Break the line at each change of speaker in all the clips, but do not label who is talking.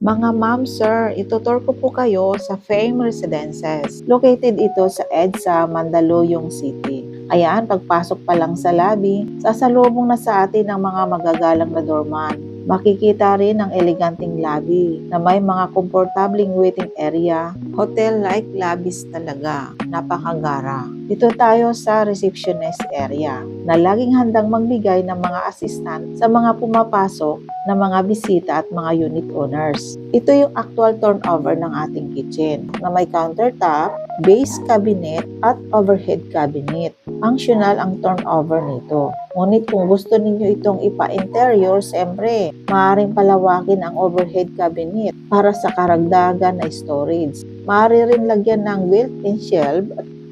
Mga ma'am, sir, itutur ko po kayo sa Fame Residences. Located ito sa EDSA, Mandaluyong City. Ayan, pagpasok pa lang sa lobby, sasalubong na sa atin ang mga magagalang na doorman. Makikita rin ang eleganteng lobby na may mga komportabling waiting area. Hotel-like lobbies talaga. Napakagara. Dito tayo sa receptionist area na laging handang magbigay ng mga assistant sa mga pumapasok na mga bisita at mga unit owners. Ito yung actual turnover ng ating kitchen na may countertop, base cabinet at overhead cabinet. Functional ang turnover nito. Ngunit kung gusto ninyo itong ipa-interior, siyempre, maaaring palawakin ang overhead cabinet para sa karagdagan na storage. Maaari rin lagyan ng built-in shelf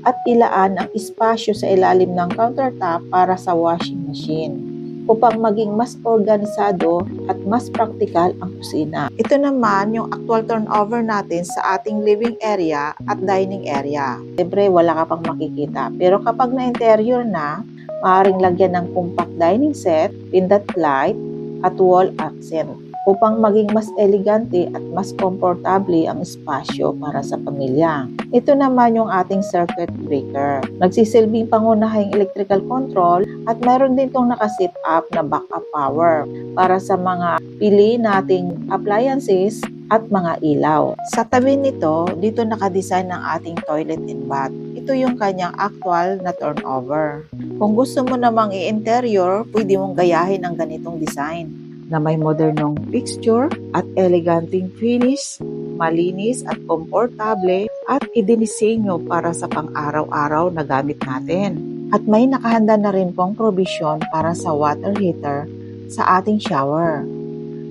at ilaan ang espasyo sa ilalim ng countertop para sa washing machine upang maging mas organisado at mas praktikal ang kusina. Ito naman yung actual turnover natin sa ating living area at dining area. Siyempre, wala ka pang makikita. Pero kapag na-interior na, maaaring lagyan ng compact dining set, pindot light, at wall accent upang maging mas elegante at mas komportable ang espasyo para sa pamilya. Ito naman yung ating circuit breaker. Nagsisilbing pangunahing electrical control at mayroon din itong nakasit up na backup power para sa mga pili nating appliances at mga ilaw. Sa tabi nito, dito nakadesign ang ating toilet and bath. Ito yung kanyang actual na turnover. Kung gusto mo namang i-interior, pwede mong gayahin ang ganitong design na may modernong fixture at eleganteng finish, malinis at komportable at idinisenyo para sa pang-araw-araw na gamit natin. At may nakahanda na rin pong provision para sa water heater sa ating shower.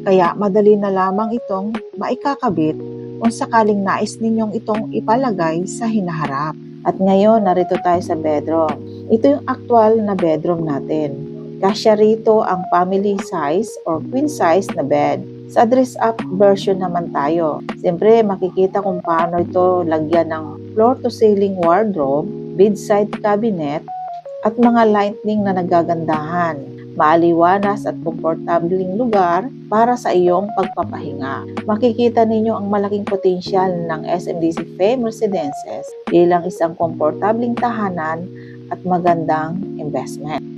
Kaya madali na lamang itong maikakabit kung sakaling nais ninyong itong ipalagay sa hinaharap. At ngayon, narito tayo sa bedroom. Ito yung actual na bedroom natin. Kasya rito ang family size or queen size na bed. Sa dress-up version naman tayo. Siyempre, makikita kung paano ito lagyan ng floor-to-ceiling wardrobe, bedside cabinet, at mga lighting na nagagandahan. Maaliwanas at komportabling lugar para sa iyong pagpapahinga. Makikita ninyo ang malaking potensyal ng SMDC Fame Residences bilang isang komportabling tahanan at magandang investment.